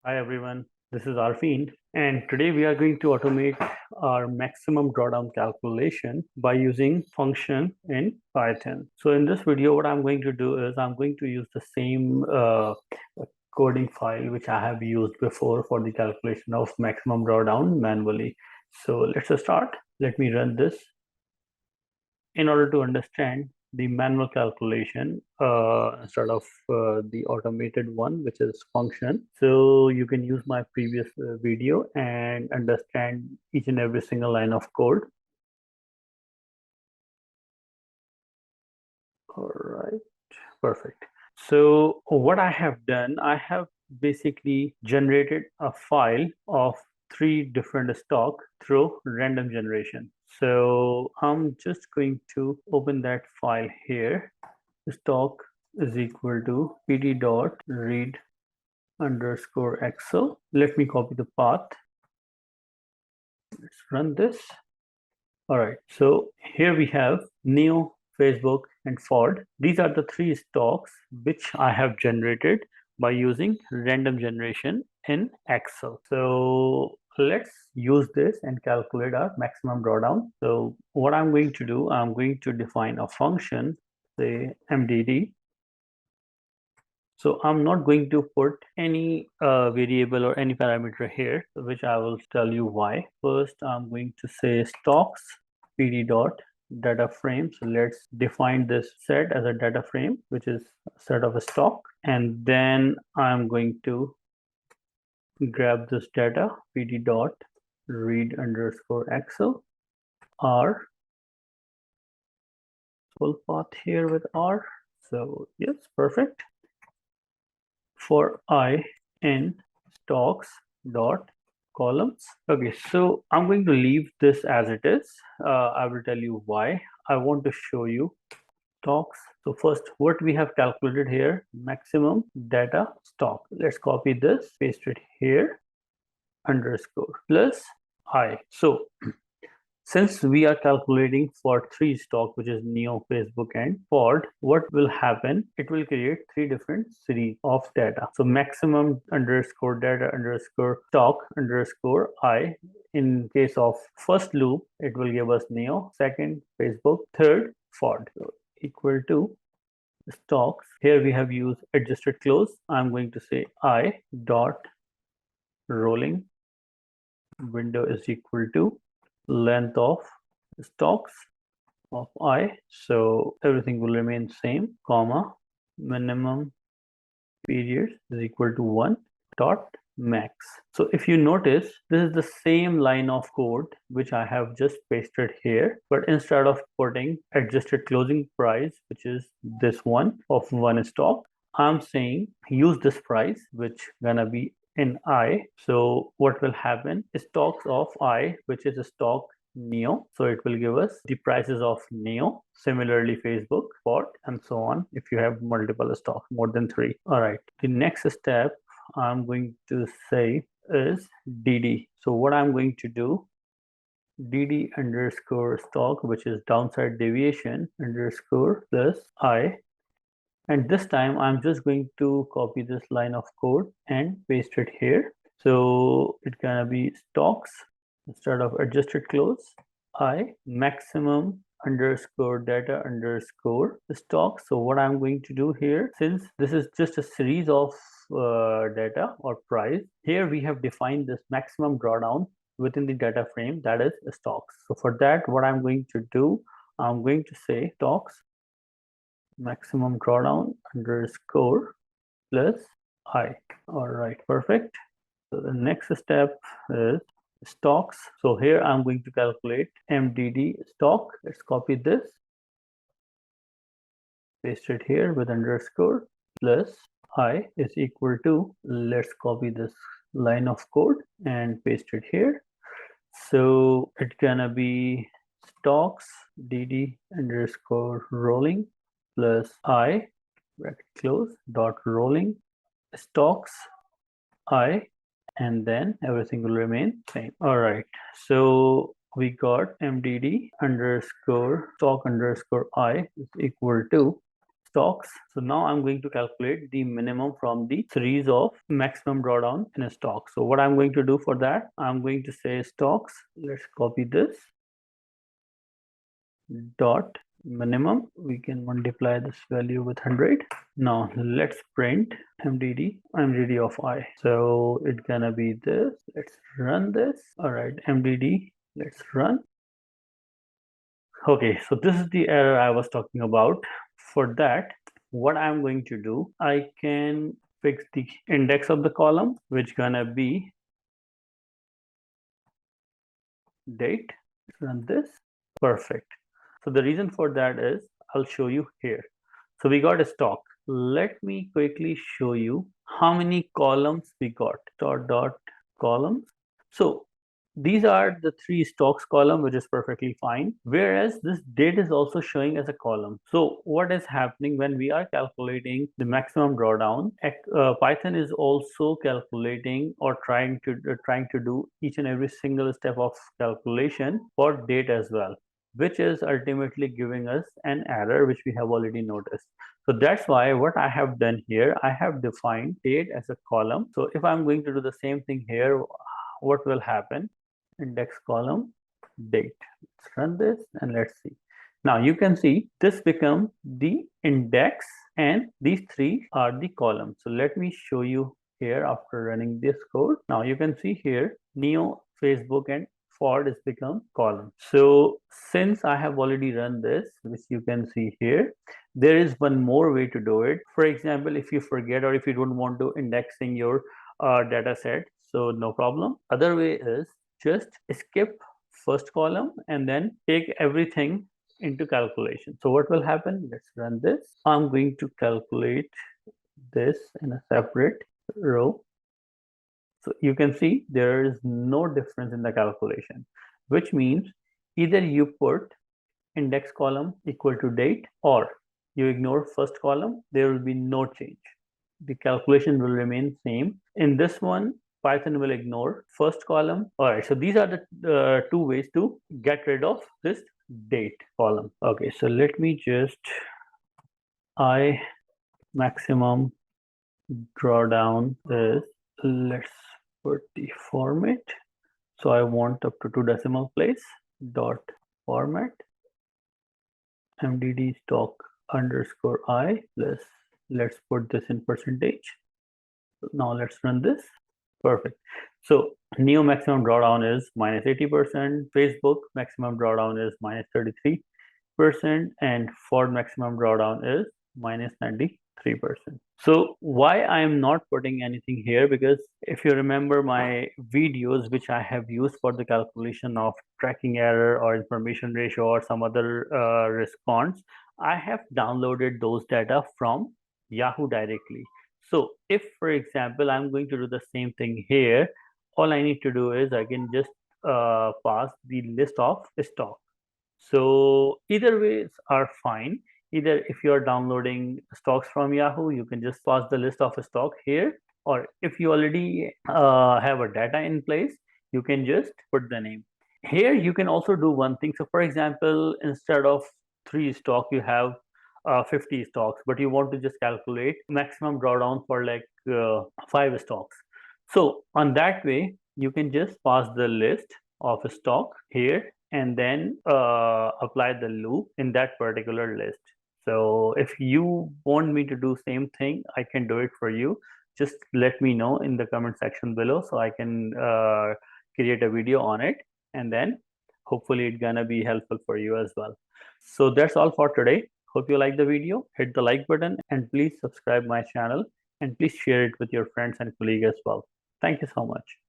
Hi everyone, this is Arfin, and today we are going to automate our maximum drawdown calculation by using function in Python. So in this video, what I'm going to do is I'm going to use the same coding file which I have used before for the calculation of maximum drawdown manually. So let's start. Let me run this. In order to understand the manual calculation instead of the automated one, which is function, so you can use my previous video and understand each and every single line of code. All right, perfect. So what I have done, I have basically generated a file of three different stock through random generation. So I'm just going to open that file here. Stock is equal to pd dot read underscore excel. Let me copy the path. Let's run this. All right, so here we have Neo, Facebook, and Ford. These are the three stocks which I have generated by using random generation in Excel. So let's use this and calculate our maximum drawdown. So what I'm going to do, I'm going to define a function, say MDD. So I'm not going to put any variable or any parameter here, which I will tell you why. First, I'm going to say stocks pd dot data frame. So let's define this set as a data frame, which is a set of a stock. And then I'm going to grab this data pd dot read underscore excel r, full path here with r. So yes, perfect. For I in stocks dot columns. Okay, so I'm going to leave this as it is. I will tell you why. I want to show you stocks. So first, what we have calculated here, maximum data stock. Let's copy this, paste it here, underscore plus I. So since we are calculating for three stock, which is Neo, Facebook, and Ford, what will happen? It will create three different series of data. So maximum underscore data underscore stock underscore I. In case of first loop, it will give us Neo, second Facebook, third Ford. So equal to stocks. Here we have used adjusted close. I'm going to say I dot rolling window is equal to length of stocks of I. So everything will remain same, comma, minimum period is equal to 1 dot max. So if you notice, this is the same line of code which I have just pasted here, but instead of putting adjusted closing price, which is this one of one stock, I'm saying use this price, which gonna be in I. So what will happen? Stocks of I, which is a stock Neo. So it will give us the prices of Neo. Similarly, Facebook, Ford, and so on. If you have multiple stocks, more than three. All right. The next step I'm going to say is DD. So what I'm going to do, DD underscore stock, which is downside deviation underscore plus I. And this time I'm just going to copy this line of code and paste it here. So it's gonna be stocks instead of adjusted close, I maximum underscore data underscore stock. So what I'm going to do here, since this is just a series of data or price, here we have defined this maximum drawdown within the data frame, that is stocks. So for that, what I'm going to do, I'm going to say stocks maximum drawdown underscore plus I. All right, perfect. So the next step is stocks. So here I'm going to calculate MDD stock. Let's copy this, paste it here with underscore plus I is equal to, let's copy this line of code and paste it here. So it's gonna be stocks DD underscore rolling plus I bracket close dot rolling stocks I, and then everything will remain same. All right, so we got MDD underscore stock underscore I is equal to stocks. So now I'm going to calculate the minimum from the series of maximum drawdown in a stock. So what I'm going to do for that, I'm going to say stocks. Let's copy this dot minimum. We can multiply this value with 100. Now let's print MDD of I. So it's gonna be this. Let's run this. All right, MDD, let's run. Okay, so this is the error I was talking about. For that, what I'm going to do, I can fix the index of the column, which gonna be date. Run this. Perfect. So the reason for that is I'll show you here. So we got a stock. Let me quickly show you how many columns we got. Dot columns. So these are the 3 stocks column, which is perfectly fine. Whereas this date is also showing as a column. So what is happening when we are calculating the maximum drawdown? Python is also calculating or trying to do each and every single step of calculation for date as well, which is ultimately giving us an error, which we have already noticed. So that's why what I have done here, I have defined date as a column. So if I'm going to do the same thing here, what will happen? Index column date. Let's run this and let's see. Now you can see this become the index and these 3 are the columns. So let me show you here after running this code. Now you can see here Neo, Facebook and Ford is become column. So since I have already run this, which you can see here, there is one more way to do it. For example, if you forget or if you don't want to indexing your data set, so no problem. Other way is just skip first column and then take everything into calculation. So what will happen? Let's run this. I'm going to calculate this in a separate row. So you can see there is no difference in the calculation, which means either you put index column equal to date or you ignore first column, there will be no change. The calculation will remain same. In this one, Python will ignore first column. All right, so these are the 2 ways to get rid of this date column. Okay, so let me just I maximum drawdown is, let's put the format. So I want up to 2 decimal place dot format MDD stock underscore I plus, let's put this in percentage. Now let's run this. Perfect. So Neo maximum drawdown is minus 80%, Facebook maximum drawdown is minus 33%, and Ford maximum drawdown is minus 93%. So why I am not putting anything here, because if you remember my videos which I have used for the calculation of tracking error or information ratio or some other response, I have downloaded those data from Yahoo directly. So if, for example, I'm going to do the same thing here, all I need to do is I can just pass the list of stock. So either ways are fine. Either if you are downloading stocks from Yahoo, you can just pass the list of stock here, or if you already have a data in place, you can just put the name. Here you can also do one thing. So for example, instead of 3 stock, you have 50 stocks, but you want to just calculate maximum drawdown for like 5 stocks. So on that way, you can just pass the list of stock here and then apply the loop in that particular list. So if you want me to do same thing, I can do it for you. Just let me know in the comment section below so I can create a video on it, and then hopefully it's gonna be helpful for you as well. So that's all for today. Hope you like the video. Hit the like button and please subscribe my channel, and please share it with your friends and colleagues as well. Thank you so much.